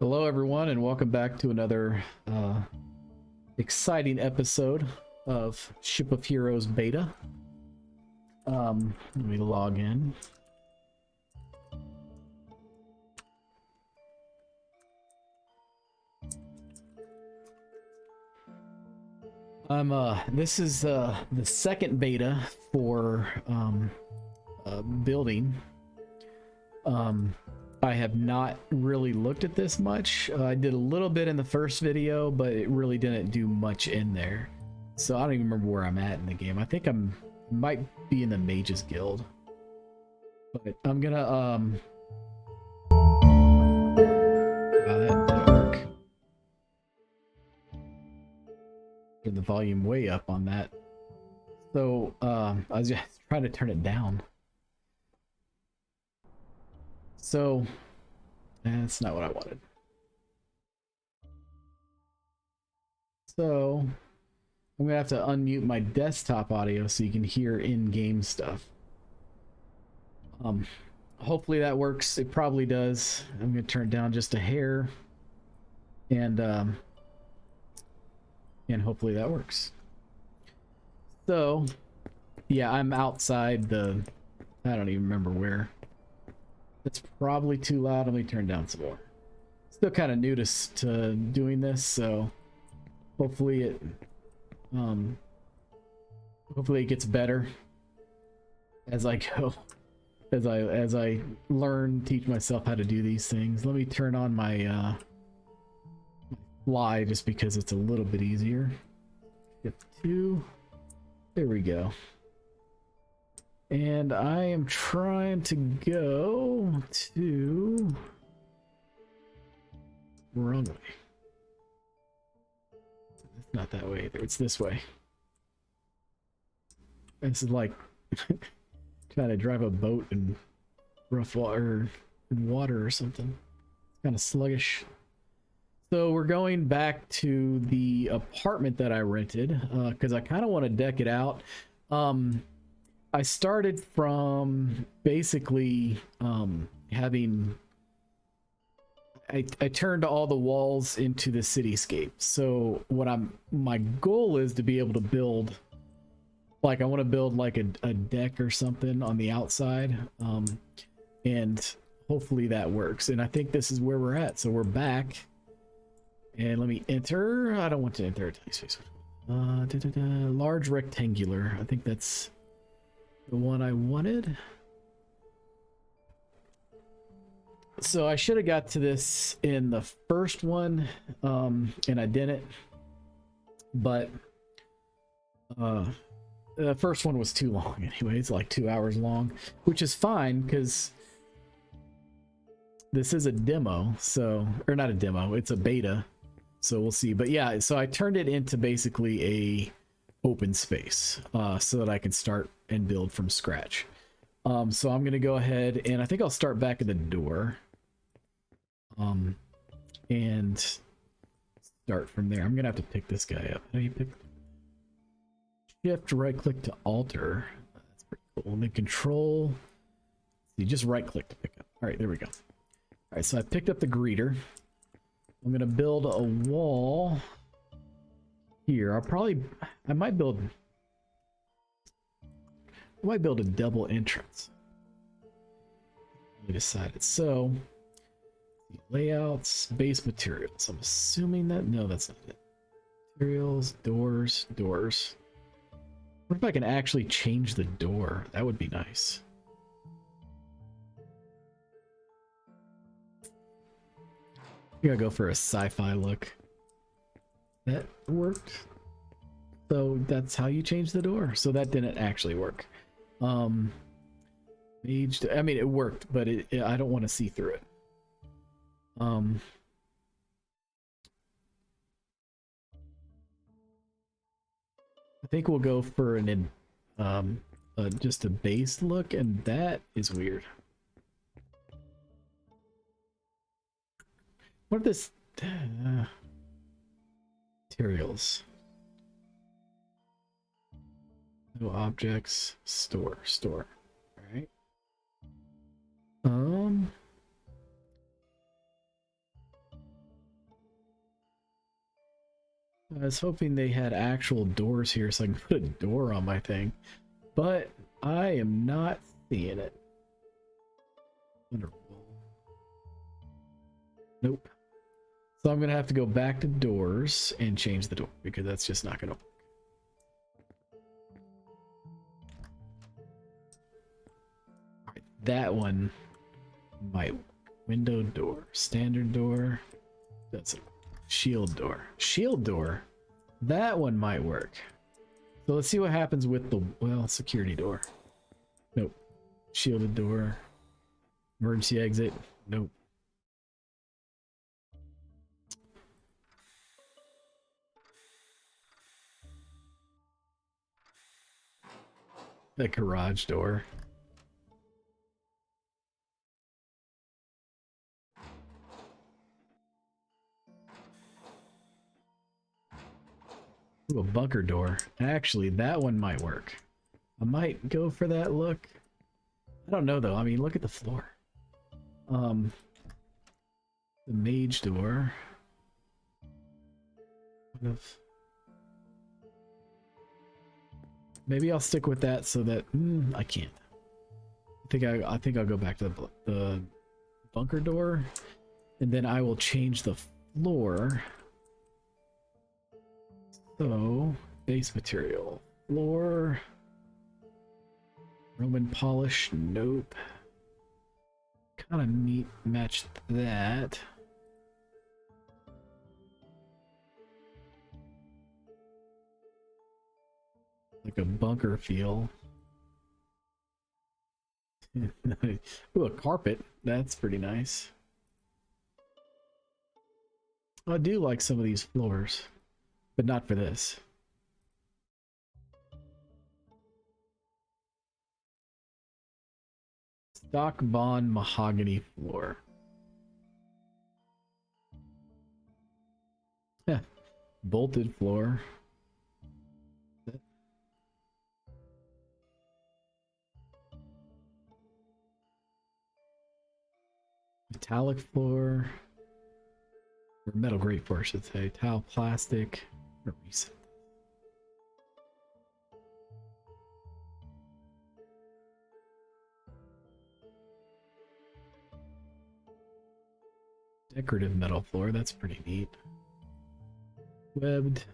Hello everyone and welcome back to another exciting episode of Ship of Heroes beta. Let me log in. This is the second beta for building. I have not really looked at this much. I did a little bit in the first video, but it really didn't do much in there. So I don't even remember where I'm at in the game. I think might be in the Mages Guild. But I'm gonna wow, that didn't work. Turn the volume way up on that. So I was just trying to turn it down. So that's not what I wanted. So I'm gonna have to unmute my desktop audio so you can hear in-game stuff. Hopefully that works. It probably does. I'm gonna turn it down just a hair, and hopefully that works. So yeah, I'm outside the, I don't even remember where. It's probably too loud. Let me turn down some more. Still kind of new to doing this, so hopefully it gets better as I go, as I learn, teach myself how to do these things. Let me turn on my fly just because it's a little bit easier. Shift 2. There we go. And I am trying to go to wrong way. It's not that way either. It's this way. This is like trying to drive a boat in rough water, or something. It's kind of sluggish. So we're going back to the apartment that I rented because I kind of want to deck it out. I started from basically having, I turned all the walls into the cityscape. So what my goal is to be able to build, like I want to build like a deck or something on the outside, and hopefully that works. And I think this is where we're at. So we're back, and let me enter. I don't want to enter a tiny space. Large rectangular. I think that's the one I wanted. So I should have got to this in the first one, and I didn't. But the first one was too long anyway. It's like 2 hours long, which is fine because this is a demo. So, or not a demo, it's a beta. So we'll see. But yeah, so I turned it into basically a open space so that I can start and build from scratch. So I'm gonna go ahead and I think I'll start back at the door and start from there. I'm gonna have to pick this guy up. How do you pick? Shift right click to alter. That's pretty cool. And then control, you just right click to pick up. All right, there we go. All right, so I picked up the greeter. I'm gonna build a wall here. I might build a double entrance. I decided. So layouts, base materials. I'm assuming that, no, that's not it. Materials, doors. What if I can actually change the door? That would be nice. I'm gonna go for a sci-fi look. That worked. So that's how you change the door. So that didn't actually work. I mean, it worked, but I don't want to see through it. I think we'll go for just a base look, and that is weird. What if this materials? No objects. Store. All right. I was hoping they had actual doors here so I can put a door on my thing, but I am not seeing it. Nope. So I'm gonna have to go back to doors and change the door because that's just not gonna work. All right, that one might work. Window door, standard door, that's a shield door. Shield door, that one might work. So let's see what happens with the, well, security door. Nope. Shielded door. Emergency exit. Nope. The garage door. Ooh, a bunker door. Actually, that one might work. I might go for that look. I don't know though. I mean, look at the floor. The mage door. What if... Maybe I'll stick with that so that I can't. I think I'll go back to the bunker door, and then I will change the floor. So base material, floor, Roman polish. Nope. Kind of neat. Match that. Like a bunker feel. Ooh, a carpet. That's pretty nice. I do like some of these floors, but not for this. Stock bond mahogany floor. Yeah. Bolted floor. Metallic floor, or metal grate floor, I should say. Tile plastic. Reset. Decorative metal floor, that's pretty neat. Webbed.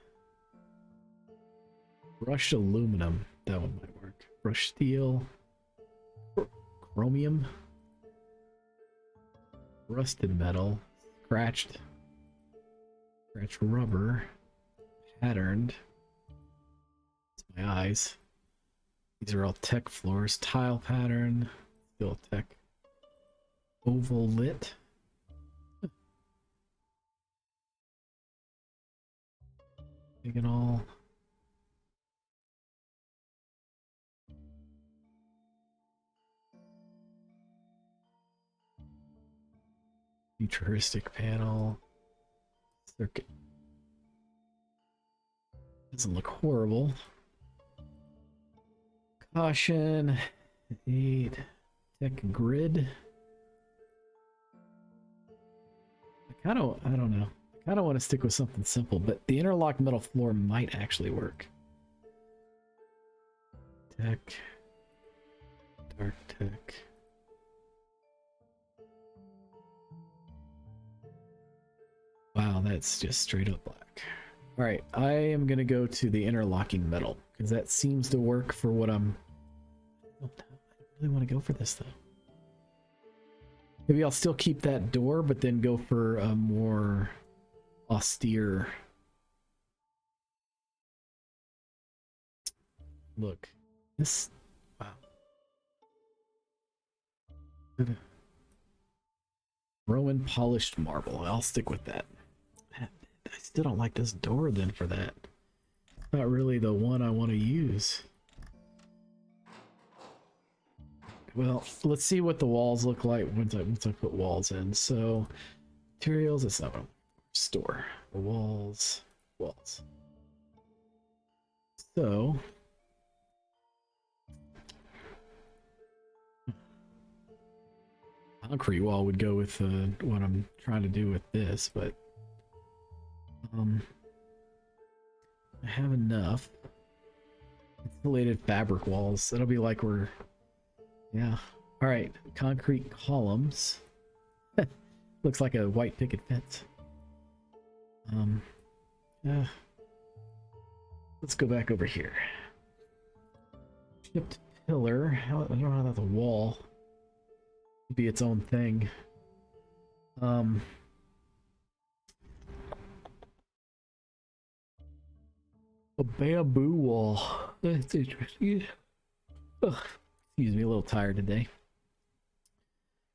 Brushed aluminum, that one might work. Brushed steel. Chromium. Rusted metal, scratched rubber, patterned. It's my eyes. These are all tech floors. Tile pattern, still tech. Oval lit. Big and all. Futuristic panel. Circuit. Doesn't look horrible. Caution. 8. Tech grid. I don't know. I kind of want to stick with something simple, but the interlocked metal floor might actually work. Tech. Dark tech. Wow, that's just straight up black. All right, I am gonna go to the interlocking metal because that seems to work for what I'm. I really want to go for this though. Maybe I'll still keep that door, but then go for a more austere look. This, wow. Roman polished marble. I'll stick with that. I still don't like this door then for that. It's not really the one I want to use. Well, let's see what the walls look like once I put walls in. So, materials, it's not a store. The walls. So, concrete wall would go with what I'm trying to do with this, but I have enough. Insulated fabric walls. That'll be like we're... Yeah. Alright, concrete columns. Looks like a white picket fence. Yeah. Let's go back over here. Chipped pillar. I don't know how that's a wall. It'd be its own thing. A bamboo wall. That's interesting. Ugh. Excuse me, a little tired today.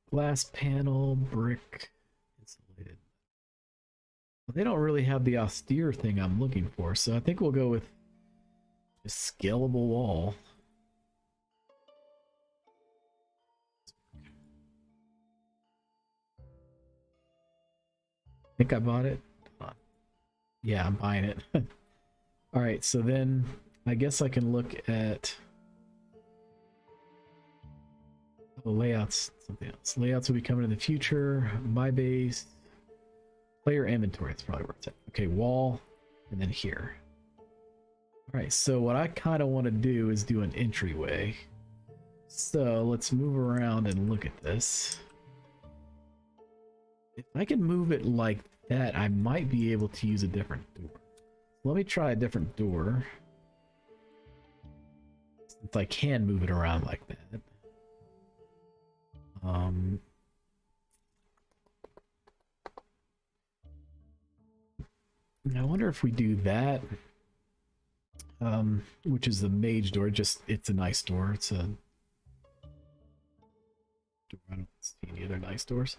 Glass panel, brick, insulated. Well, they don't really have the austere thing I'm looking for, so I think we'll go with a scalable wall. I think I bought it. Yeah, I'm buying it. All right, so then I guess I can look at the layouts, something else. Layouts will be coming in the future. My base, player inventory. That's probably where it's at. Okay, wall, and then here. All right, so what I kind of want to do is do an entryway. So let's move around and look at this. If I can move it like that, I might be able to use a different door. Let me try a different door. Since I can move it around like that. I wonder if we do that. Which is the mage door. It's a nice door. It's a... I don't see any other nice doors.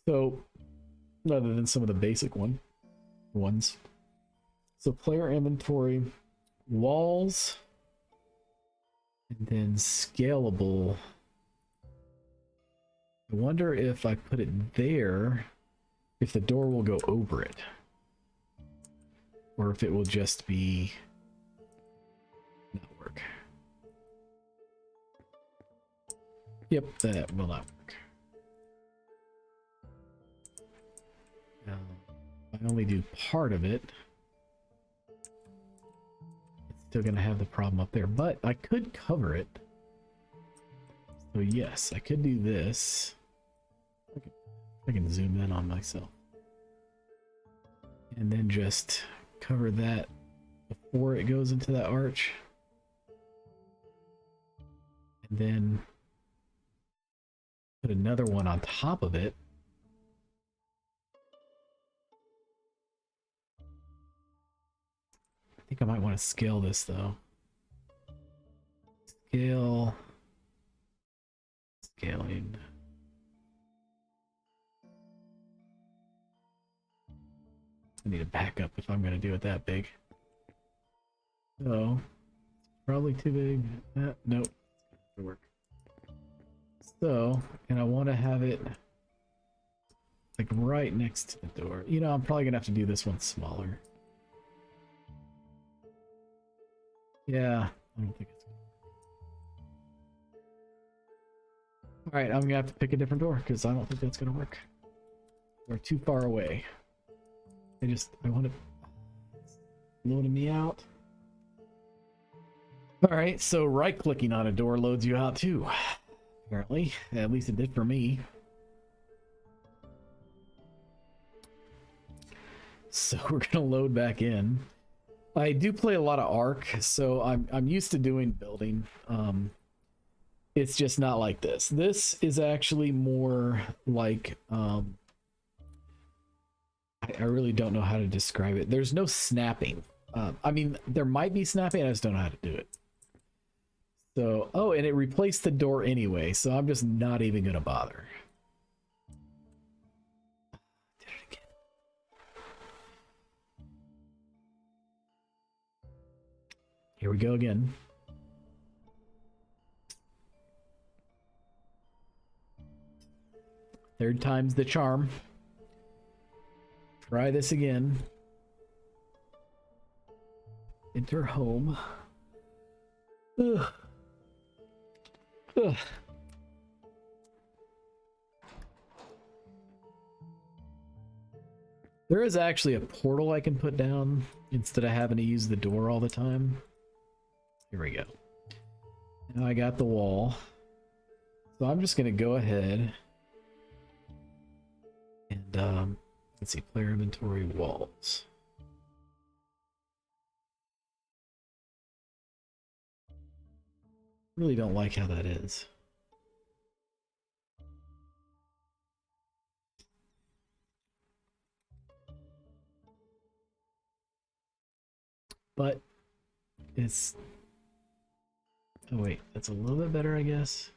So, other than some of the basic ones. So player inventory, walls, and then scalable. I wonder if I put it there, if the door will go over it. Or if it will just be... not work. Yep, that will not work. Now, if I only do part of it, it's still going to have the problem up there, but I could cover it. So yes, I could do this. I can zoom in on myself. And then just cover that before it goes into that arch. And then put another one on top of it. I think I might want to scale this though. Scale. Scaling. I need a backup if I'm going to do it that big. So, probably too big. Nope. It'll work. So, and I want to have it like right next to the door. You know, I'm probably going to have to do this one smaller. Yeah, I don't think it's... Alright, I'm going to have to pick a different door because I don't think that's going to work. We're too far away. I want it loading me out. Alright, so right-clicking on a door loads you out too. Apparently. At least it did for me. So we're gonna load back in. I do play a lot of Ark, so I'm used to doing building. It's just not like this. This is actually more like I really don't know how to describe it. There's no snapping. I mean, there might be snapping, I just don't know how to do it. So, oh, and it replaced the door anyway, so I'm just not even gonna bother. Did it again. Here we go again. Third time's the charm. Try this again. Enter home. Ugh. Ugh. There is actually a portal I can put down instead of having to use the door all the time. Here we go. Now I got the wall. So I'm just going to go ahead and let's see, player inventory walls. Really don't like how that is. But it's, oh wait, that's a little bit better, I guess.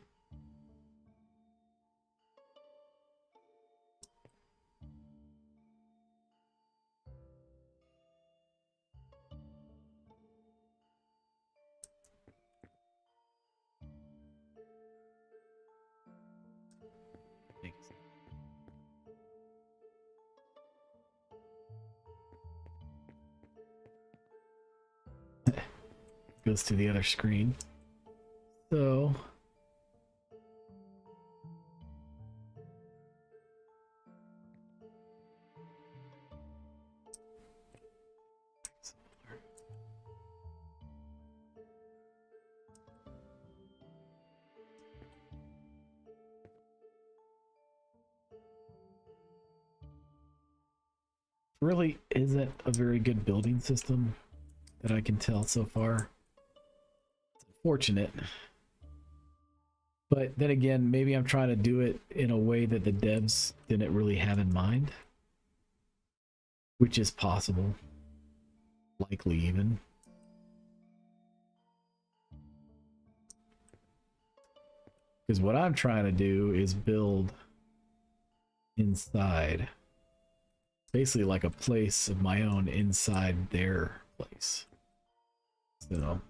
Goes to the other screen. So really isn't a very good building system that I can tell so far. It's unfortunate. But then again, maybe I'm trying to do it in a way that the devs didn't really have in mind. Which is possible. Likely even. Because what I'm trying to do is build inside. Basically like a place of my own inside their place. So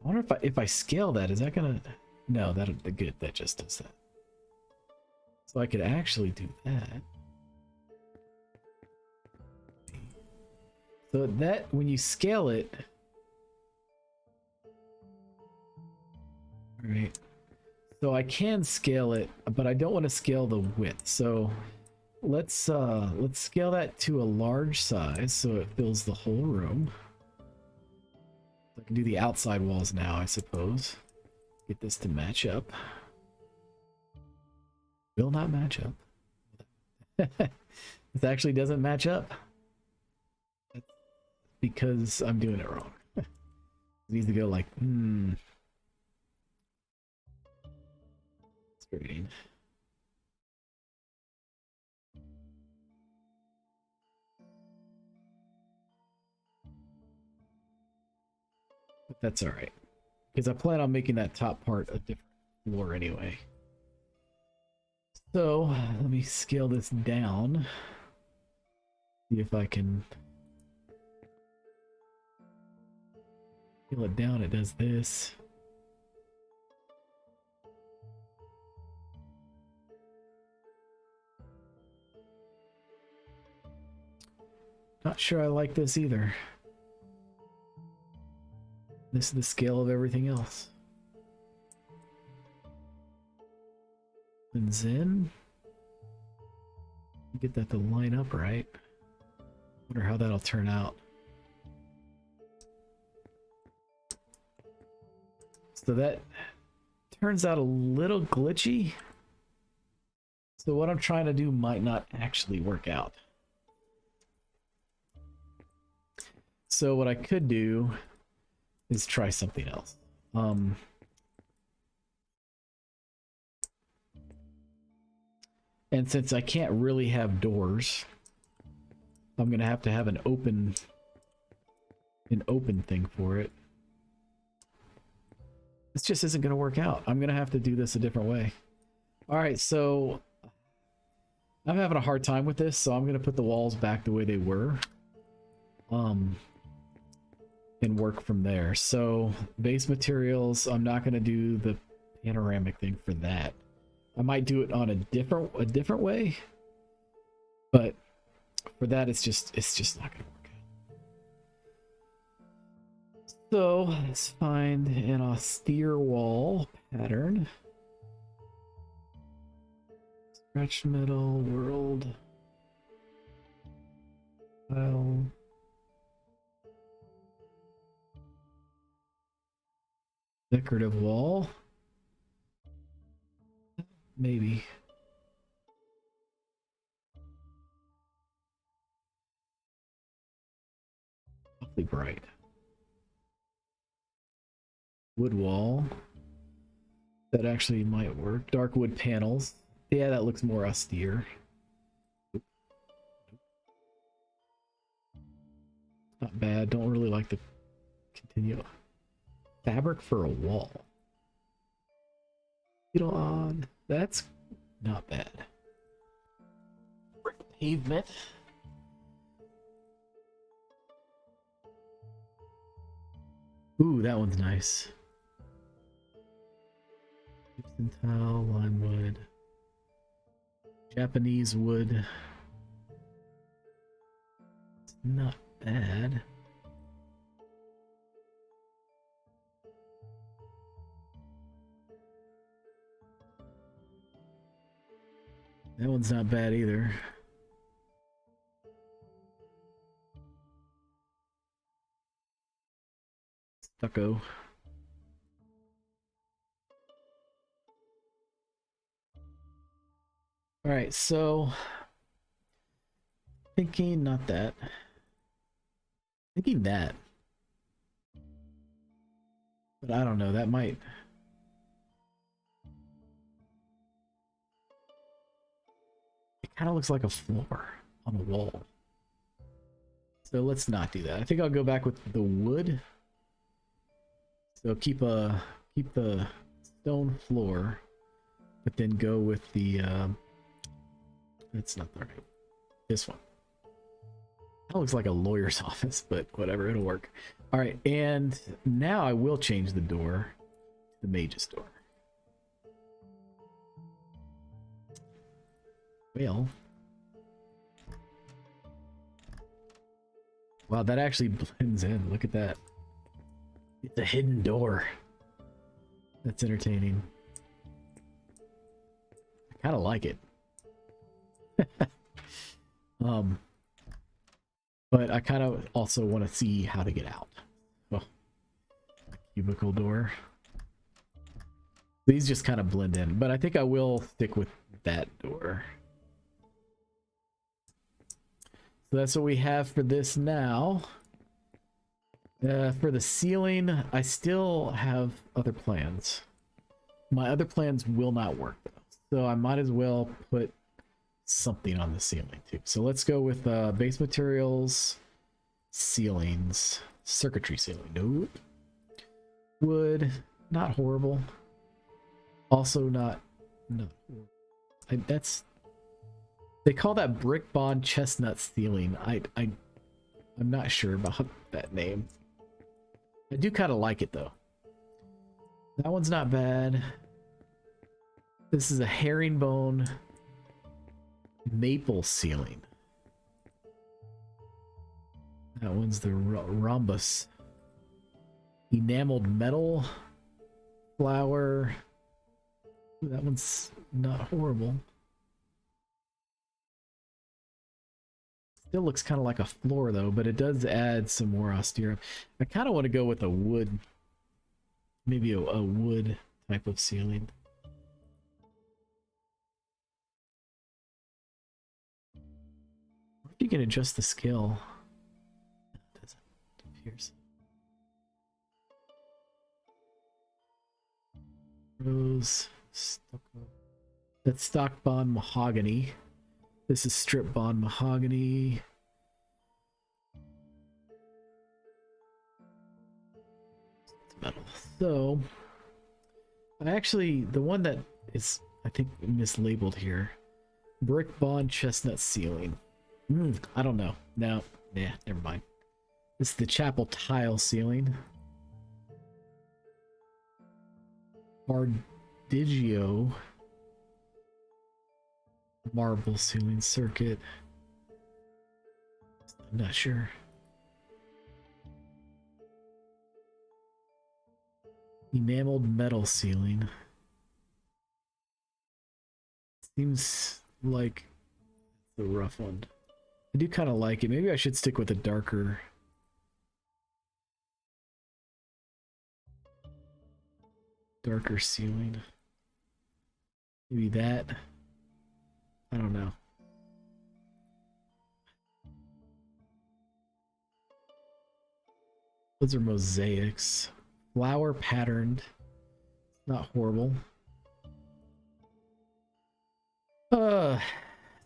I wonder if I scale that, is that gonna, no, that'll be good, that just does that. So I could actually do that. So that, when you scale it, all right, so I can scale it, but I don't want to scale the width. So let's scale that to a large size so it fills the whole room. I can do the outside walls now, I suppose. Get this to match up. Will not match up. This actually doesn't match up. That's because I'm doing it wrong. It needs to go like, Screening. But that's all right, because I plan on making that top part a different floor anyway. So let me scale this down. See if I can scale it down. It does this. Not sure I like this either. This is the scale of everything else. And then get that to line up right. Wonder how that'll turn out. So that turns out a little glitchy. So what I'm trying to do might not actually work out. So what I could do is try something else. And since I can't really have doors, I'm gonna have to have an open thing for it. This just isn't gonna work out. I'm gonna have to do this a different way. All right, so I'm having a hard time with this, so I'm gonna put the walls back the way they were. And work from there. So base materials, I'm not going to do the panoramic thing for that. I might do it on a different way, but for that it's just not going to work out. So let's find an austere wall pattern. Scratch metal world. Well, Decorative wall. Maybe. Awfully bright. Wood wall. That actually might work. Dark wood panels. Yeah, that looks more austere. Not bad. Don't really like the continue. Fabric for a wall. Get on. That's not bad. Brick pavement. Ooh, that one's nice. Gypsum tile, lime wood, Japanese wood. It's not bad. That one's not bad either. Stucco. All right, so thinking not that. Thinking that. But I don't know, that might. It kind of looks like a floor on a wall. So let's not do that. I think I'll go back with the wood. So keep the stone floor, but then go with the that's not the right. This one. That looks like a lawyer's office, but whatever, it'll work. All right, and now I will change the door to the mage's door. Well, wow, that actually blends in. Look at that. It's a hidden door. That's entertaining. I kind of like it. But I kind of also want to see how to get out. Oh, cubicle door. These just kind of blend in, but I think I will stick with that door. So that's what we have for this now. For the ceiling, I still have other plans. My other plans will not work though, so I might as well put something on the ceiling too. So let's go with base materials, ceilings, circuitry ceiling. Nope. Wood, not horrible. Also not horrible. That's, they call that brick bond chestnut ceiling. I'm not sure about that name. I do kind of like it though. That one's not bad. This is a herringbone maple ceiling. That one's the rhombus. Enameled metal flower. Ooh, that one's not horrible. Still looks kind of like a floor though, but it does add some more austere. I kind of want to go with a wood, maybe a wood type of ceiling. You can adjust the scale. It doesn't appear so. Rose, stucco. That's stock bond mahogany. This is strip bond mahogany. Metal. So, I actually, the one that is, I think, mislabeled here. Brick bond chestnut ceiling. I don't know. No, yeah, never mind. This is the chapel tile ceiling. Bardigio marble ceiling circuit. I'm not sure. Enameled metal ceiling. Seems like the rough one. I do kind of like it. Maybe I should stick with a darker. darker ceiling. Maybe that. I don't know. Those are mosaics. Flower patterned. Not horrible. I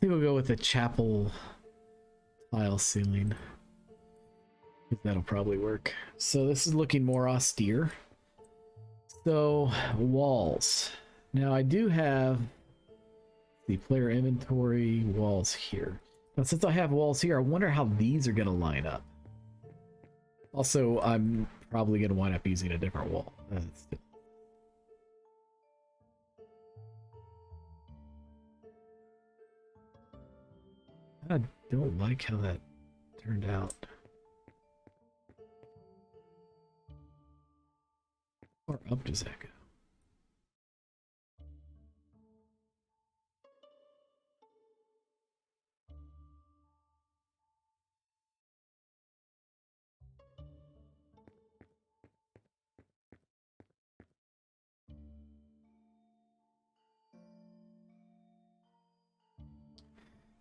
think we'll go with the chapel tile ceiling. That'll probably work. So this is looking more austere. So walls. Now I do have the player inventory walls here. Now since I have walls here, I wonder how these are going to line up. Also, I'm probably going to wind up using a different wall. I don't like how that turned out. How far up does that go?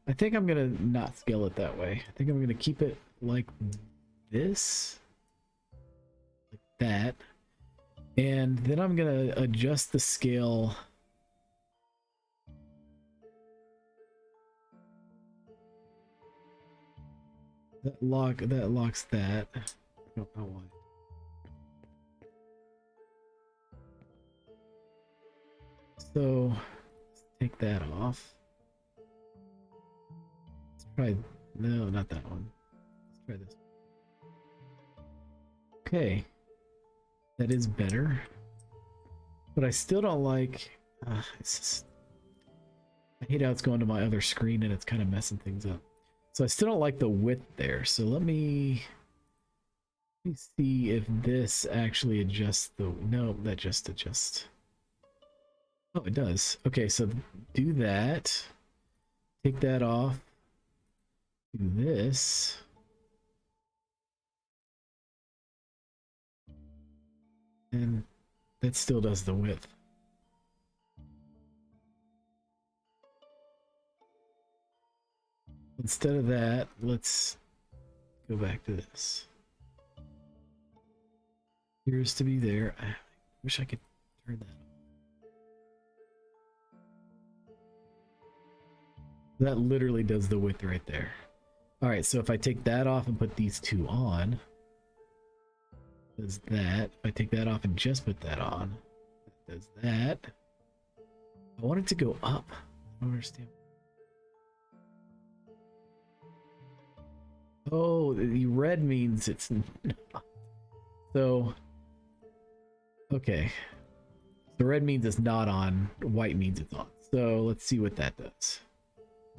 I think I'm gonna not scale it that way. I think I'm gonna keep it like this, like that, and then I'm gonna adjust the scale. That locks that. I don't know why. So let's take that off. Try, no, not that one. Let's try this. Okay, that is better, but I still don't like. It's just, I hate how it's going to my other screen and it's kind of messing things up. So I still don't like the width there. So let me see if this actually adjusts the. No, that just adjusts. Oh, it does. Okay, so do that. Take that off. Do this. And that still does the width. Instead of that, let's go back to this. Here's to be there. I wish I could turn that on. That literally does the width right there. Alright, so if I take that off and put these two on, does that. If I take that off and just put that on, does that. I want it to go up. I don't understand. Oh, the red means it's not. So, okay. The red means it's not on, white means it's on. So let's see what that does.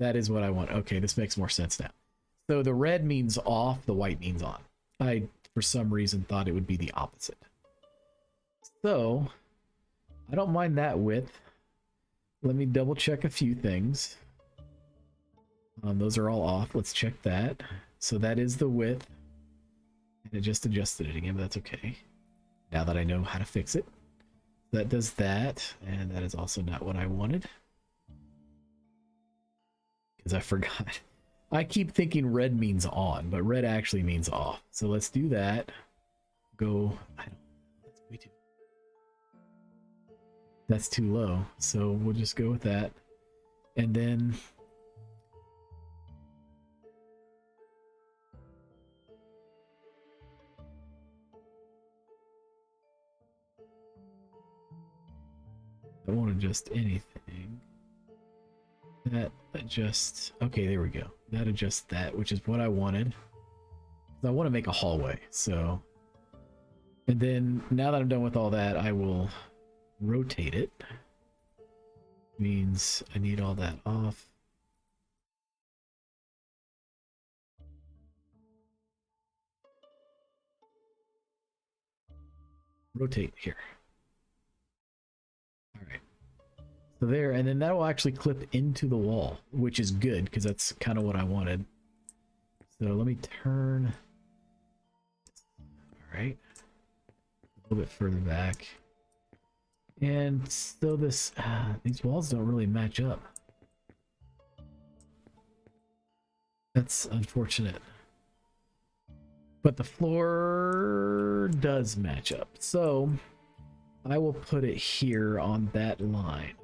That is what I want. Okay, this makes more sense now. So the red means off, the white means on. I, for some reason, thought it would be the opposite. So, I don't mind that width. Let me double check a few things. Those are all off. Let's check that. So that is the width. And it just adjusted it again, but that's okay. Now that I know how to fix it. That does that, and that is also not what I wanted. Because I forgot. I keep thinking red means on, but red actually means off. So let's do that. Go, I don't, that's way too. That's too low. So we'll just go with that. And then I won't adjust anything. That adjusts. Okay, there we go. That adjusts that, which is what I wanted. I want to make a hallway, so. And then now that I'm done with all that, I will rotate it. Means I need all that off. Rotate here. All right. So there, and then that will actually clip into the wall, which is good because that's kind of what I wanted. So let me turn. All right. A little bit further back. And so this, these walls don't really match up. That's unfortunate. But the floor does match up. So I will put it here on that line.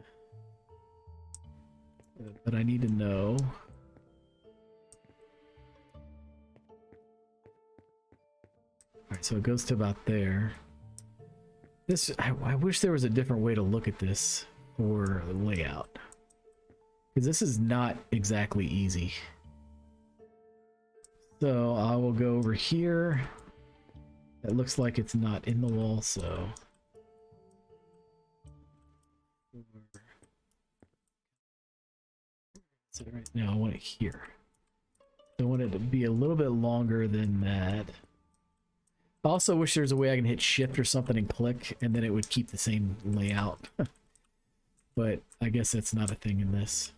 But I need to know. Alright, so it goes to about there. This, I wish there was a different way to look at this for the layout. Because this is not exactly easy. So I will go over here. That looks like it's not in the wall, so. So right now I want it here. I want it to be a little bit longer than that. I also wish there's a way I can hit shift or something and click, and then it would keep the same layout. But I guess that's not a thing in this.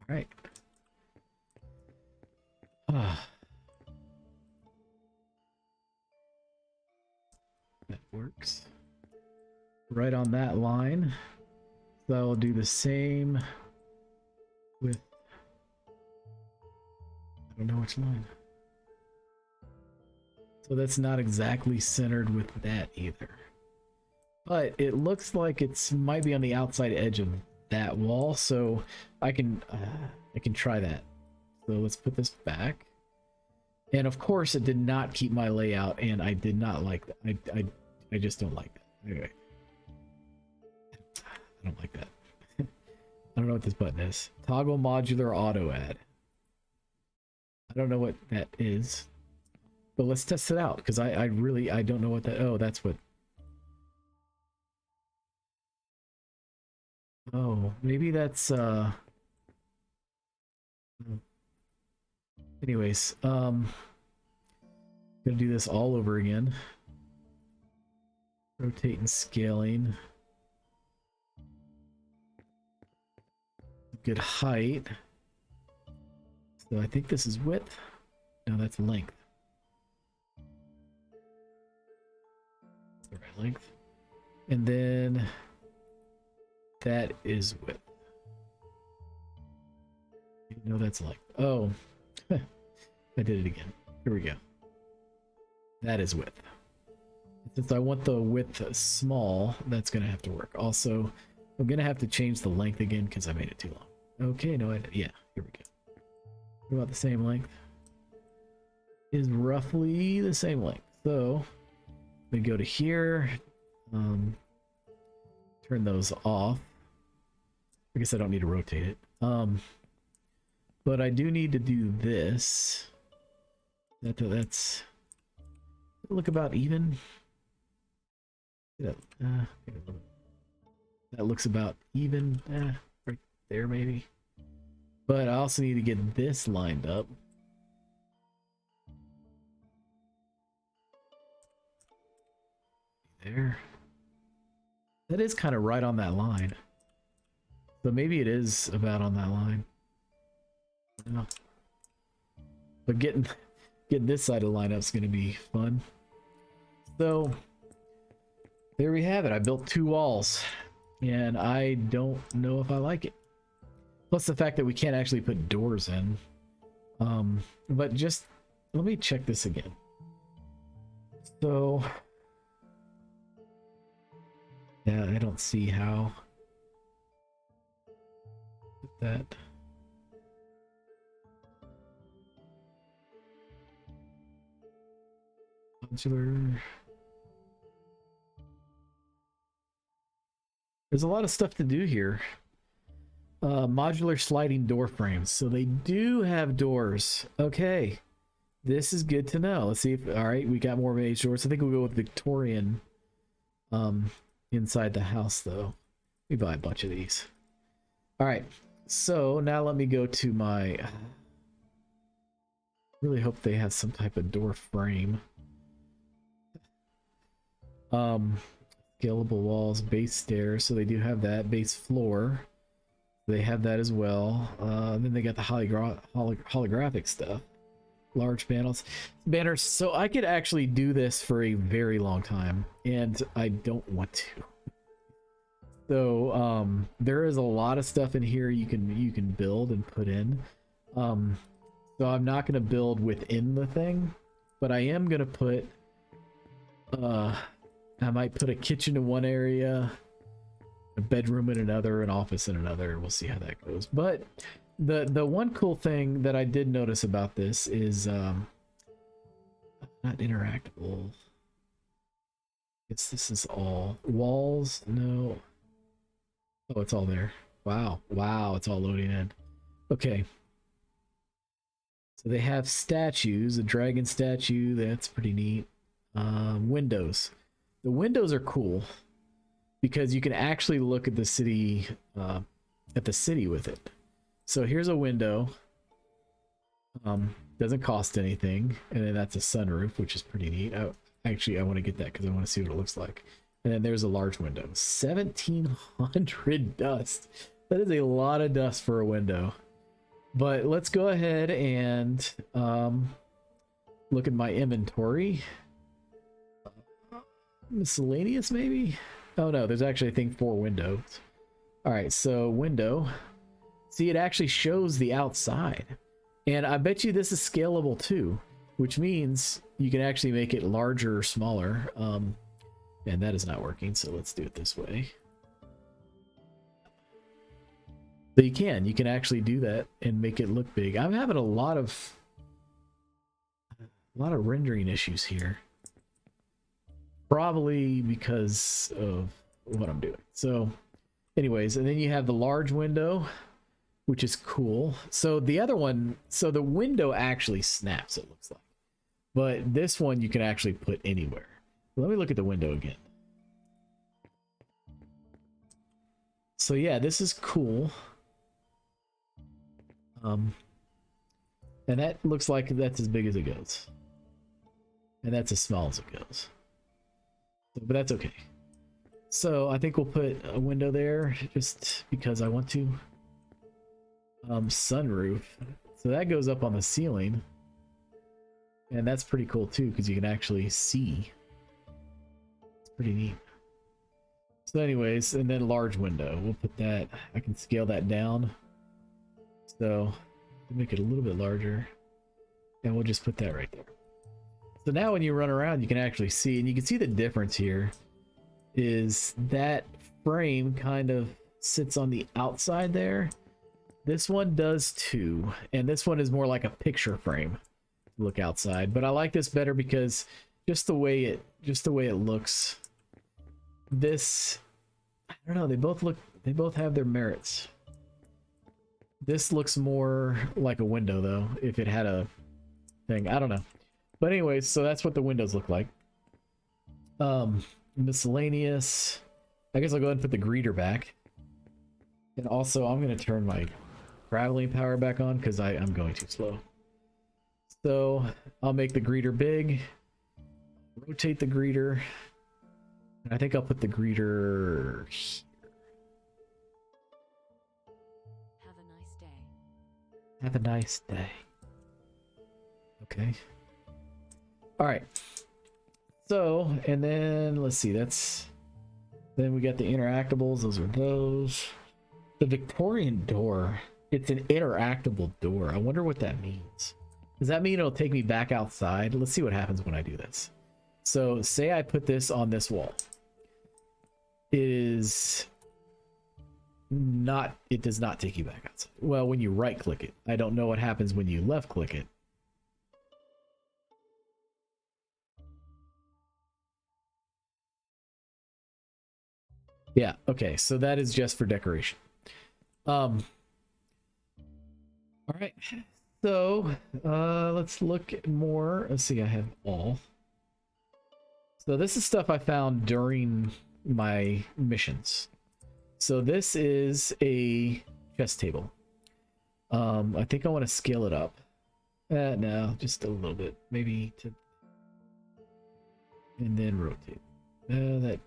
Alright. That works. Right on that line. So I'll do the same with, I don't know which line. So that's not exactly centered with that either. But it looks like it's might be on the outside edge of that wall, so I can try that. So let's put this back. And of course it did not keep my layout, and I did not like that. I just don't like that. Anyway. I don't like that. I don't know what this button is. Toggle modular auto add. I don't know what that is. But let's test it out, because I don't know what that, oh, that's what. Oh, maybe that's anyways, gonna do this all over again. Rotate and scaling. Good height. So I think this is width. No, that's length. The right length. And then that is width. No, that's length. Oh, I did it again. Here we go. That is width. Since I want the width small, that's gonna have to work. Also, I'm gonna have to change the length again because I made it too long. Okay, no, yeah, here we go. About the same length. Is roughly the same length. So we go to here, turn those off. I guess I don't need to rotate it. But I do need to do this. That's look about even. That looks about even. Right there, maybe. But I also need to get this lined up. There. That is kind of right on that line. So maybe it is about on that line. I don't know. But getting this side of the lineup is going to be fun. So there we have it. I built 2 walls, and I don't know if I like it. Plus the fact that we can't actually put doors in. But just let me check this again. So yeah, I don't see how that. Modular. There's a lot of stuff to do here. Modular sliding door frames. So they do have doors. Okay. This is good to know. Let's see if, all right, we got more age doors. I think we'll go with Victorian inside the house though. We buy a bunch of these. All right. So now let me go to my, really hope they have some type of door frame. Scalable walls, base stairs. So they do have that. Base floor. They have that as well. Then they got the holographic stuff. Large panels, banners. So I could actually do this for a very long time, and I don't want to. So there is a lot of stuff in here you can build and put in. So I'm not going to build within the thing, but I am going to put I might put a kitchen in one area, a bedroom in another, an office in another. We'll see how that goes. But the one cool thing that I did notice about this is not interactable. This is all walls. No. Oh, it's all there. Wow. It's all loading in. Okay. So they have statues, a dragon statue. That's pretty neat. Windows. The windows are cool because you can actually look at the city with it. So here's a window. Doesn't cost anything, and then that's a sunroof, which is pretty neat. Actually, I want to get that because I want to see what it looks like. And then there's a large window. 1,700 dust. That is a lot of dust for a window. But let's go ahead and look at my inventory. Miscellaneous, maybe? Oh no, there's actually, I think, 4 windows. All right, so window. See, it actually shows the outside. And I bet you this is scalable too, which means you can actually make it larger or smaller. And that is not working, so let's do it this way. So you can actually do that and make it look big. I'm having a lot of rendering issues here. Probably because of what I'm doing. So anyways, and then you have the large window, which is cool. So the other one, so the window actually snaps, it looks like. But this one you can actually put anywhere. Let me look at the window again. So yeah, this is cool. And that looks like that's as big as it goes. And that's as small as it goes. But that's okay. So I think we'll put a window there just because I want to. Sunroof. So that goes up on the ceiling. And that's pretty cool too because you can actually see. It's pretty neat. So anyways, and then large window. We'll put that. I can scale that down. So make it a little bit larger. And we'll just put that right there. So now when you run around, you can actually see, and you can see the difference here is that frame kind of sits on the outside there. This one does too, and this one is more like a picture frame. Look outside, but I like this better because just the way it looks. This, I don't know, they both have their merits. This looks more like a window though, if it had a thing. I don't know. But anyways, so that's what the windows look like. Miscellaneous. I guess I'll go ahead and put the greeter back. And also, I'm going to turn my traveling power back on because I'm going too slow. So I'll make the greeter big. Rotate the greeter. And I think I'll put the greeter here. Have a nice day. Have a nice day. Okay. All right. So, and then let's see, then we got the interactables. Those are those. The Victorian door. It's an interactable door. I wonder what that means. Does that mean it'll take me back outside? Let's see what happens when I do this. So say I put this on this wall. It does not take you back outside. Well, when you right click it. I don't know what happens when you left click it. Yeah, okay, so that is just for decoration. All right, so let's look at more. Let's see, I have all. So this is stuff I found during my missions. So this is a chess table. I think I want to scale it up. No, just a little bit, maybe to, and then rotate. That.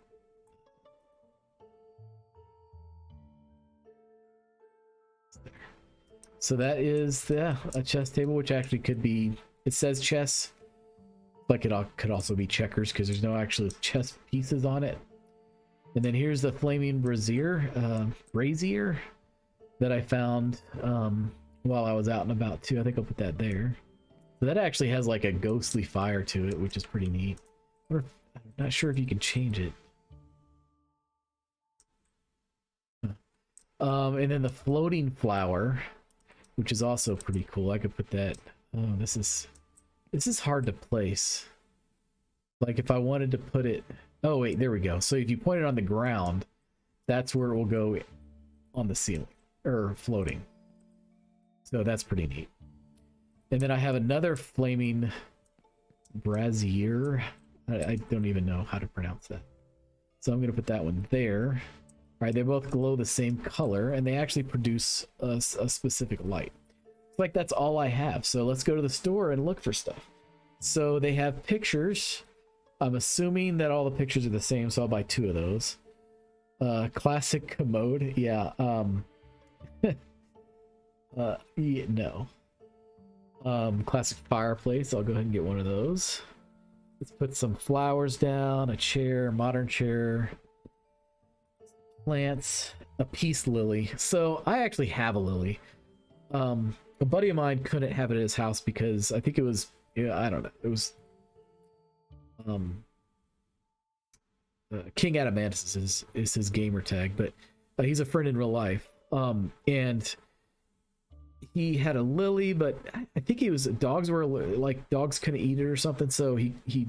So that is a chess table, which actually could be, it says chess, but could also be checkers because there's no actual chess pieces on it. And then here's the flaming brazier that I found while I was out and about too. I think I'll put that there. So that actually has like a ghostly fire to it, which is pretty neat. I'm not sure if you can change it. And then the floating flower, which is also pretty cool. I could put that. Oh, this is hard to place. Like if I wanted to put it. Oh wait, there we go. So if you point it on the ground, that's where it will go on the ceiling or floating. So that's pretty neat. And then I have another flaming brazier. I don't even know how to pronounce that. So I'm going to put that one there. All right, they both glow the same color, and they actually produce a specific light. It's like that's all I have. So let's go to the store and look for stuff. So they have pictures. I'm assuming that all the pictures are the same, so I'll buy 2 of those. Classic commode, yeah. Yeah, no. Classic fireplace. I'll go ahead and get one of those. Let's put some flowers down, a chair, modern chair, plants, a peace lily. So I actually have a lily. A buddy of mine couldn't have it at his house because I think it was, yeah, I don't know. It was King Adamantis is his gamer tag, but he's a friend in real life. And he had a lily, but I think dogs couldn't eat it or something, so he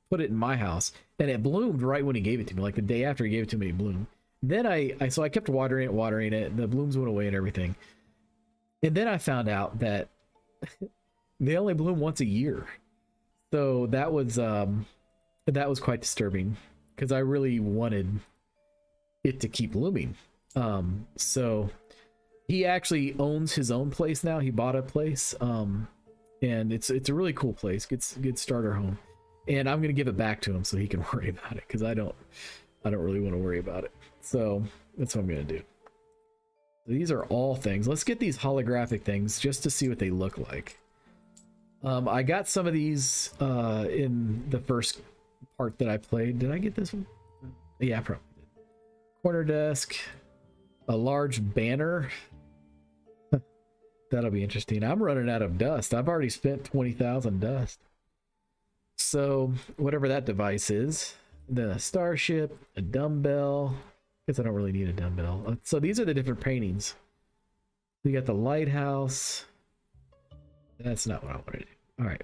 put it in my house, and it bloomed right when he gave it to me. Like the day after he gave it to me, it bloomed. Then I kept watering it, and the blooms went away and everything. And then I found out that they only bloom once a year. So that was quite disturbing because I really wanted it to keep blooming. So he actually owns his own place now. He bought a place, and it's a really cool place. Good starter home, and I'm gonna give it back to him so he can worry about it because I don't really want to worry about it. So that's what I'm gonna do. These are all things. Let's get these holographic things just to see what they look like. I got some of these in the first part that I played. Did I get this one? Yeah, I probably did. Corner desk, a large banner. That'll be interesting. I'm running out of dust. I've already spent 20,000 dust. So whatever that device is, then a starship, a dumbbell. Guess I don't really need a dumbbell. So these are the different paintings. We got the lighthouse. That's not what I wanted to do. All right.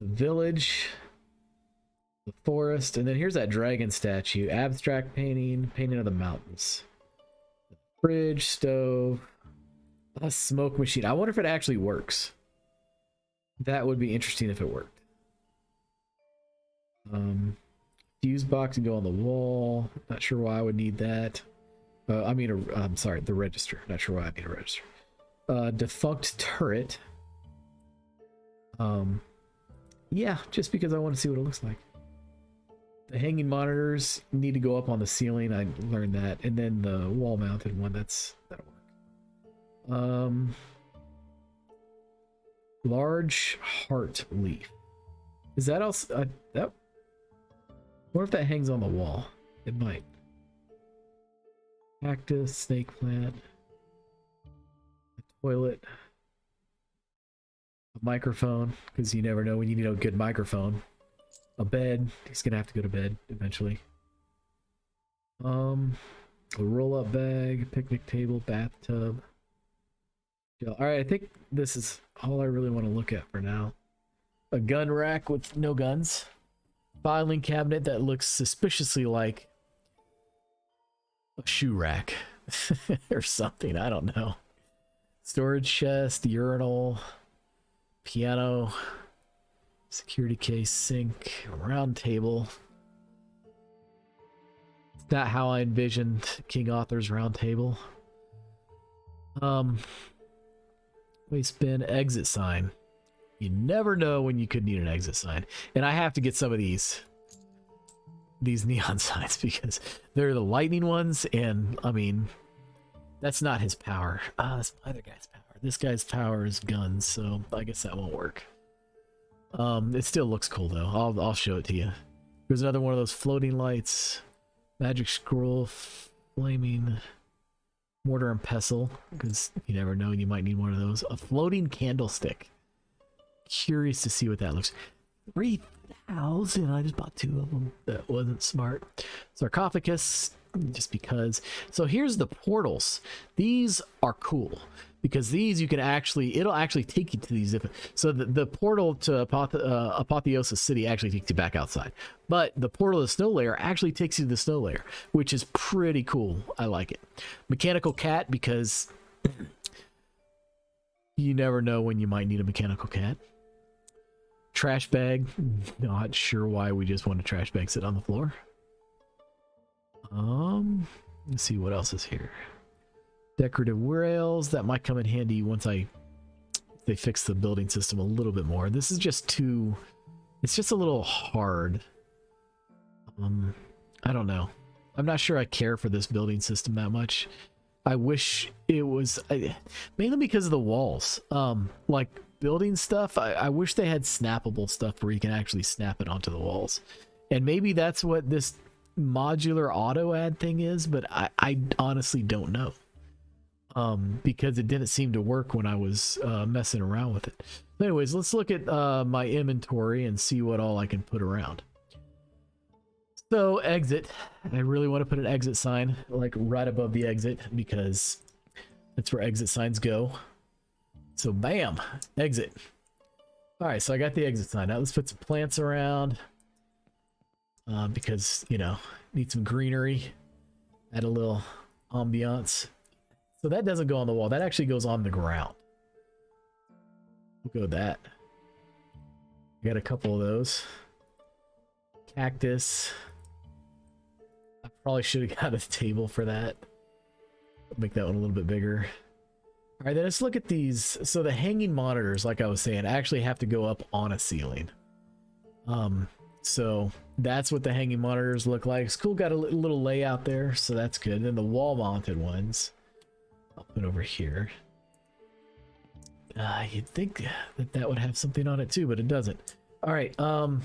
The village, the forest, and then here's that dragon statue. Abstract painting, painting of the mountains. Fridge, stove, a smoke machine. I wonder if it actually works. That would be interesting if it worked. Fuse box can go on the wall. Not sure why I would need that. I'm sorry, the register. Not sure why I need a register. Defunct turret. Yeah, just because I want to see what it looks like. The hanging monitors need to go up on the ceiling. I learned that. And then the wall-mounted one, that'll work. Large heart leaf. Is that also that? What if that hangs on the wall? It might. Cactus, snake plant, a toilet, a microphone, because you never know when you need a good microphone. A bed. He's gonna have to go to bed eventually. A roll-up bag, picnic table, bathtub. All right, I think this is all I really want to look at for now. A gun rack with no guns. Filing cabinet that looks suspiciously like a shoe rack or something. I don't know. Storage chest, urinal, piano, security case, sink, round table. It's not how I envisioned King Arthur's round table. Waste bin, exit sign. You never know when you could need an exit sign. And I have to get some of these neon signs because they're the lightning ones, and I mean, That's not his power. Ah, that's my other guy's power. This guy's power is guns, so I guess that won't work. It still looks cool though. I'll show it to you. There's another one of those floating lights. Magic scroll, flaming mortar and pestle, because you never know, you might need one of those. A floating candlestick. Curious to see what that looks. 3,000. I just bought 2 of them. That wasn't smart. Sarcophagus, just because. So here's the portals. These are cool because these you can actually, it'll actually take you to these different. So the portal to Apotheosis City actually takes you back outside, but the portal to the snow layer actually takes you to the snow layer, which is pretty cool. I like it. Mechanical cat, because you never know when you might need a mechanical cat. Trash bag, not sure why we just want a trash bag sit on the floor. Let's see what else is here. Decorative rails, that might come in handy once they fix the building system a little bit more. This is just too, it's just a little hard. I don't know. I'm not sure I care for this building system that much. I wish it was, mainly because of the walls. Like building stuff, I wish they had snappable stuff where you can actually snap it onto the walls. And maybe that's what this modular auto add thing is, but I honestly don't know. Because it didn't seem to work when I was messing around with it. Anyways, let's look at my inventory and see what all I can put around. So exit, I really want to put an exit sign like right above the exit because that's where exit signs go. So bam, exit. All right, so I got the exit sign. Now let's put some plants around because, you know, need some greenery, add a little ambiance. So that doesn't go on the wall. That actually goes on the ground. We'll go with that. Got a couple of those. Cactus. I probably should have got a table for that. Make that one a little bit bigger. All right, then let's look at these. So the hanging monitors, like I was saying, actually have to go up on a ceiling. So that's what the hanging monitors look like. It's cool, got a little layout there, so that's good. Then the wall-mounted ones, I'll put over here. You'd think that would have something on it too, but it doesn't. All right, and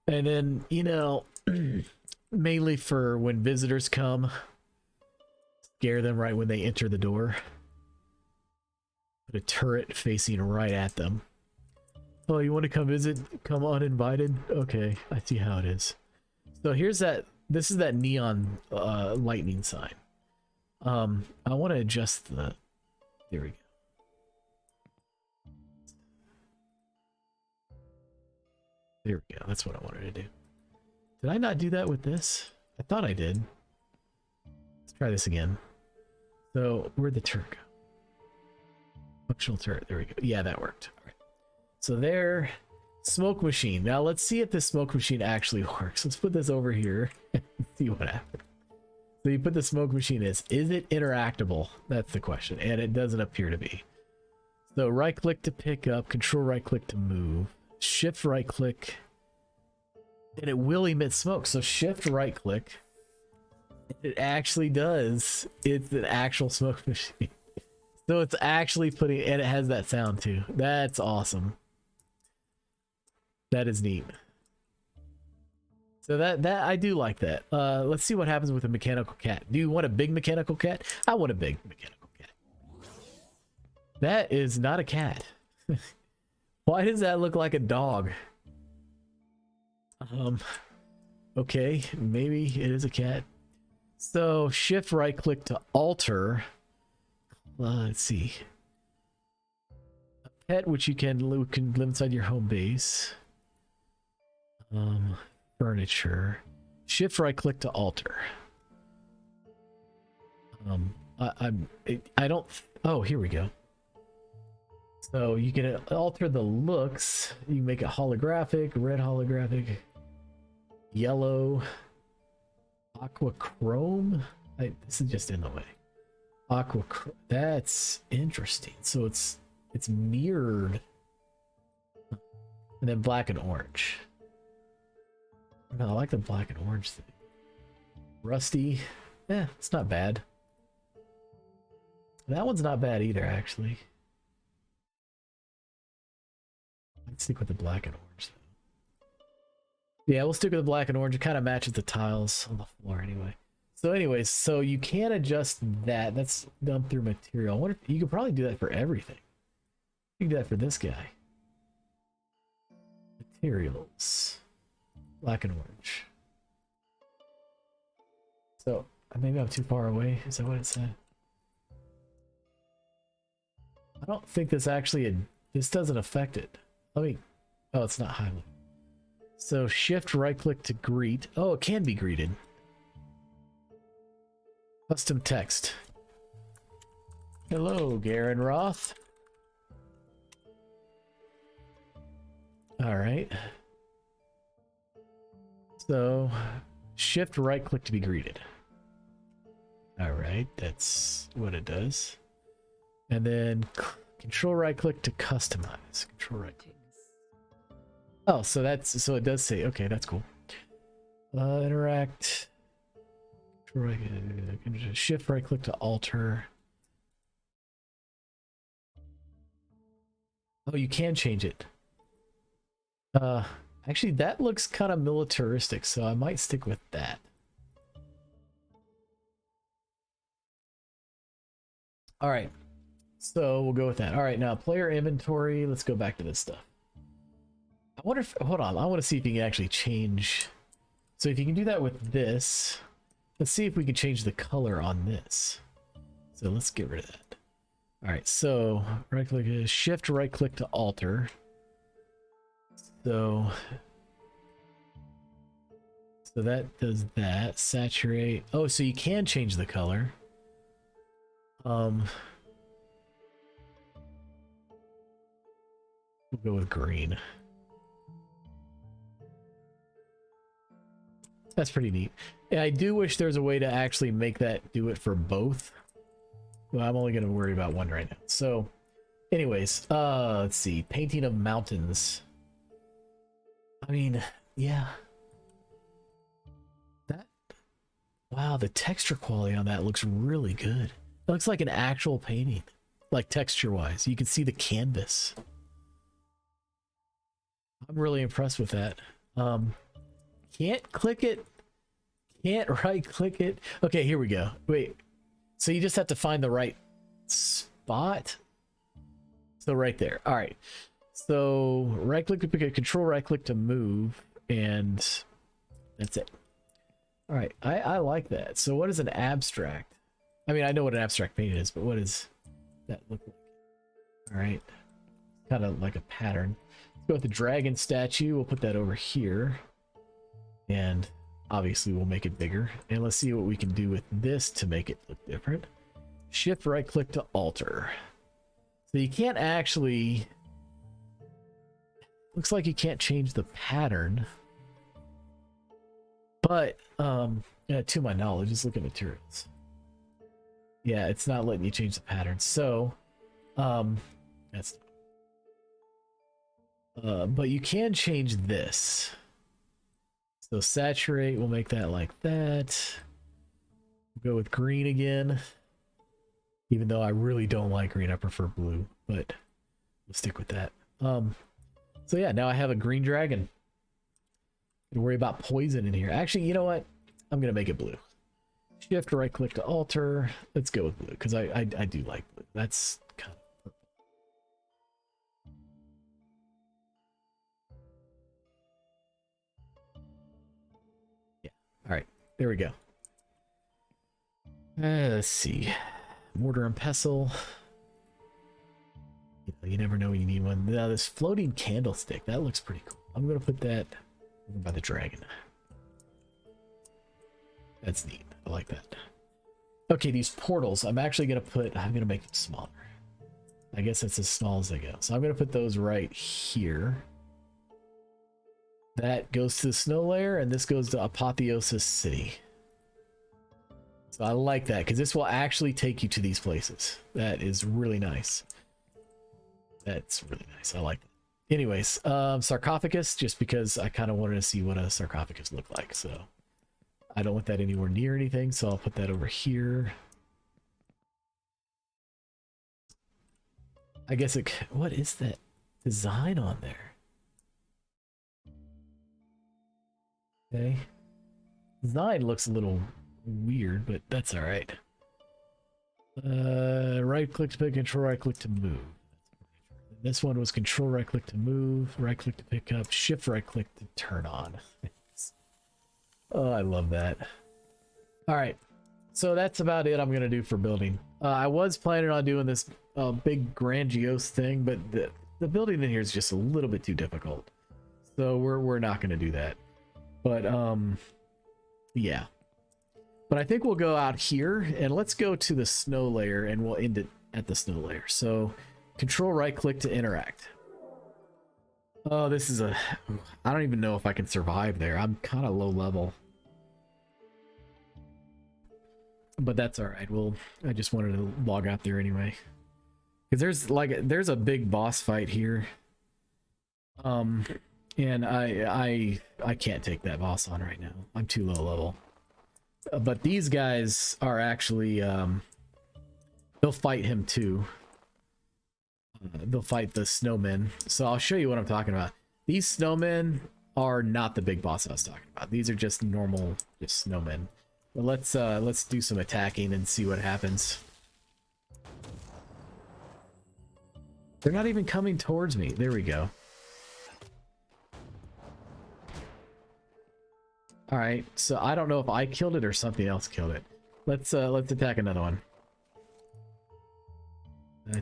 then, you know, mainly for when visitors come, scare them right when they enter the door. Put a turret facing right at them. Oh, you want to come visit? Come uninvited? Okay, I see how it is. So here's that. This is that neon lightning sign. I want to adjust the. There we go. There we go. That's what I wanted to do. Did I not do that with this? I thought I did. Let's try this again. So where'd the turret go? Functional turret. There we go. Yeah, that worked. All right. So there, smoke machine. Now let's see if this smoke machine actually works. Let's put this over here and see what happens. So you put the smoke machine is it interactable? That's the question. And it doesn't appear to be. So right click to pick up, control right click to move, shift right click, and it will emit smoke. So shift right click. It actually does. It's an actual smoke machine. So it's actually putting, and it has that sound too. That's awesome. That is neat. So that I do like that. Let's see what happens with a mechanical cat. Do you want a big mechanical cat? I want a big mechanical cat. That is not a cat. Why does that look like a dog? Okay, maybe it is a cat. So shift right click to alter. Let's see. A pet which you can live inside your home base. Furniture. Shift right click to alter. I don't. Oh, here we go. So you can alter the looks. You can make it holographic, red holographic, yellow, aqua chrome. This is just in the way. Aqua. That's interesting. So it's mirrored, and then black and orange. No, I like the black and orange thing. Rusty. Yeah, it's not bad. That one's not bad either, actually. Let's stick with the black and orange. Yeah, we'll stick with the black and orange. It kind of matches the tiles on the floor anyway. So anyways, so you can adjust that. That's done through material. I wonder if you could probably do that for everything. You can do that for this guy. Materials. Black and orange. So maybe I'm too far away. Is that what it said? I don't think this actually, this doesn't affect it. Let me, oh, it's not highlighted. So shift right click to greet. Oh, it can be greeted. Custom text. Hello, Garronroth. All right. So shift right click to be greeted. All right, that's what it does. And then control right click to customize. Control right click. Oh, so that's, so it does say, okay, that's cool. Interact. Control right, shift right click to alter. Oh, you can change it. Actually, that looks kind of militaristic, so I might stick with that. All right, so we'll go with that. All right, now player inventory. Let's go back to this stuff. I wonder if, hold on, I want to see if you can actually change. So if you can do that with this, let's see if we can change the color on this. So let's get rid of that. All right, so right click, shift right click to alter. So that does that. Saturate. Oh, so you can change the color. We'll go with green. That's pretty neat. Yeah, I do wish there's a way to actually make that do it for both. Well, I'm only going to worry about one right now. So, anyways, let's see. Painting of mountains. I mean, yeah. That, wow, the texture quality on that looks really good. It looks like an actual painting, like texture-wise. You can see the canvas. I'm really impressed with that. Can't click it. Can't right click it. Okay, here we go. Wait. So you just have to find the right spot. So right there. All right. So right click to pick a control, right click to move, and that's it. All right. I like that. So what is an abstract? I mean, I know what an abstract painting is, but what does that look like? All right. Kind of like a pattern. Let's go with the dragon statue. We'll put that over here. And obviously we'll make it bigger. And let's see what we can do with this to make it look different. Shift right click to alter. So you can't actually, looks like you can't change the pattern. But yeah, to my knowledge, just look at materials. Yeah, it's not letting you change the pattern. So that's but you can change this. So saturate, we'll make that like that. We'll go with green again. Even though I really don't like green, I prefer blue, but we'll stick with that. So yeah, now I have a green dragon. Don't worry about poison in here. Actually, you know what? I'm gonna make it blue. Shift right click to alter. Let's go with blue, because I do like blue. That's kind of purple. Yeah. All right. There we go. Let's see. Mortar and pestle. You never know when you need one. Now this floating candlestick, that looks pretty cool. I'm gonna put that over by the dragon. That's neat. I like that. Okay, these portals, I'm actually gonna make them smaller. I guess that's as small as they go. So I'm gonna put those right here. That goes to the snow layer, and this goes to Apotheosis City. So I like that, because this will actually take you to these places. That is really nice. That's really nice. I like that. Anyways, sarcophagus, just because I kind of wanted to see what a sarcophagus looked like. So I don't want that anywhere near anything, so I'll put that over here. I guess it, what is that design on there? Okay. Design looks a little weird, but that's all right. Right click to pick, control right click to move. This one was control right click to move, right click to pick up, shift right click to turn on. Oh, I love that. All right, so that's about it I'm gonna do for building. I was planning on doing this big grandiose thing, but the building in here is just a little bit too difficult, so we're not gonna do that. But yeah. But I think we'll go out here and let's go to the snow layer and we'll end it at the snow layer. So control right click to interact. Oh, this is I don't even know if I can survive there. I'm kind of low level. But that's all right. Well, I just wanted to log out there anyway. Because there's a big boss fight here. And I can't take that boss on right now. I'm too low level. But these guys are actually they'll fight him too. They'll fight the snowmen. So I'll show you what I'm talking about. These snowmen are not the big boss I was talking about. These are just normal, just snowmen. But let's do some attacking and see what happens. They're not even coming towards me. There we go. All right, so I don't know if I killed it or something else killed it. Let's attack another one.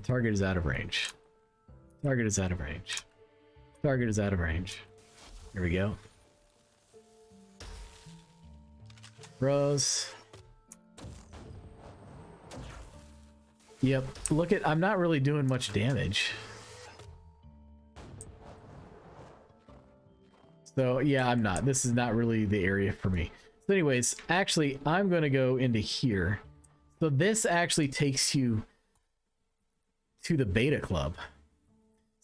Target is out of range. Target is out of range. Target is out of range. Here we go. Rose. Yep, look at, I'm not really doing much damage. So yeah, I'm not. This is not really the area for me. So anyways, actually, I'm going to go into here. So this actually takes you to the beta club.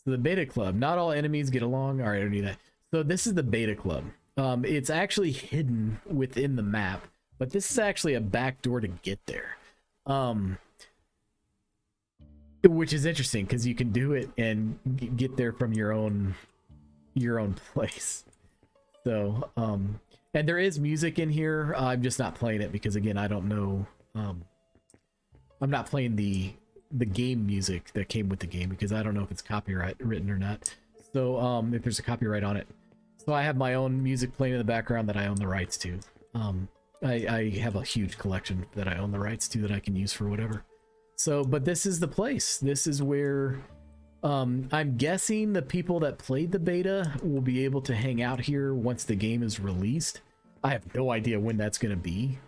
So the beta club, not all enemies get along. All right, I don't need that. So this is the beta club. It's actually hidden within the map, but this is actually a back door to get there. Which is interesting because you can do it and get there from your own place. So, and there is music in here. I'm just not playing it because again, I don't know. I'm not playing the game music that came with the game because I don't know if it's copyright written or not. So, if there's a copyright on it. So I have my own music playing in the background that I own the rights to. I have a huge collection that I own the rights to that I can use for whatever. So, but this is the place. This is where I'm guessing the people that played the beta will be able to hang out here once the game is released. I have no idea when that's going to be,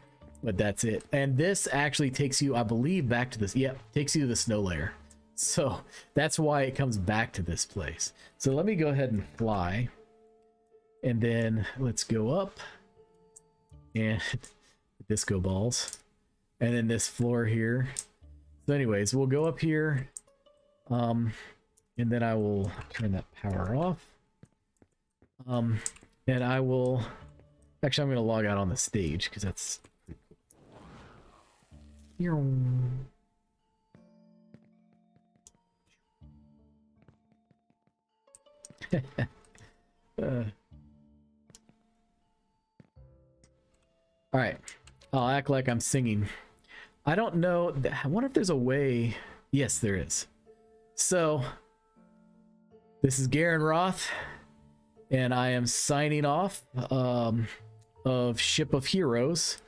but that's it. And this actually takes you, I believe, back to this. Yep, takes you to the snow layer. So that's why it comes back to this place. So let me go ahead and fly. And then let's go up. And disco balls. And then this floor here. So anyways, we'll go up here. And then I will turn that power off. And I will... Actually, I'm going to log out on the stage, because that's pretty cool. Alright. I'll act like I'm singing. I don't know... I wonder if there's a way... Yes, there is. So... This is Garronroth, and I am signing off of Ship of Heroes,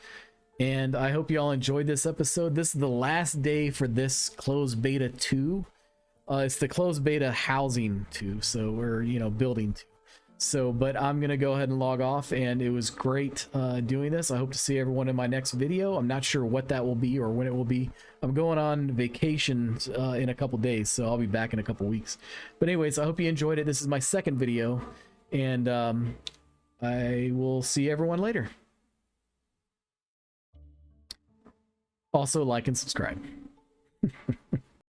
and I hope you all enjoyed this episode. This is the last day for this closed beta 2. It's the closed beta housing 2, so we're, building 2. So, but I'm gonna go ahead and log off, and it was great doing this. I hope to see everyone in my next video. I'm not sure what that will be or when it will be. I'm going on vacation in a couple days, so I'll be back in a couple weeks. But anyways, I hope you enjoyed it. This is my second video, and I will see everyone later. Also, like and subscribe.